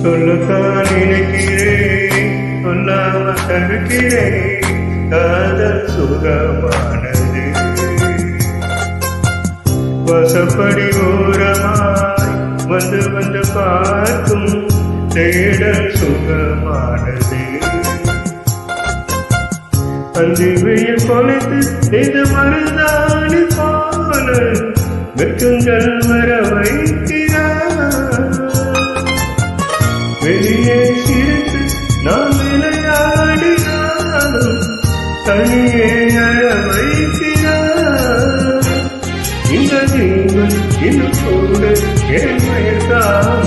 சொல்லத்தான் நினைக்கிறேன், சொல்லாம தடுக்கிறேன். காதல் சுகமானது, வசப்படி ஓரமாய் வந்து வந்து பார்க்கும் தேடல் சுகமானது. அந்தி வெயில் கொலைத்து இது மருதாணி போல வெட்டுங்கள் வர வைக்கிறார். வெளியே சிரித்து நாம் விளையாடினாலும் தனியே அழ வைக்கிறார். இந்த ஜீவன் இன்னும் கூட ஏன் மயக்காம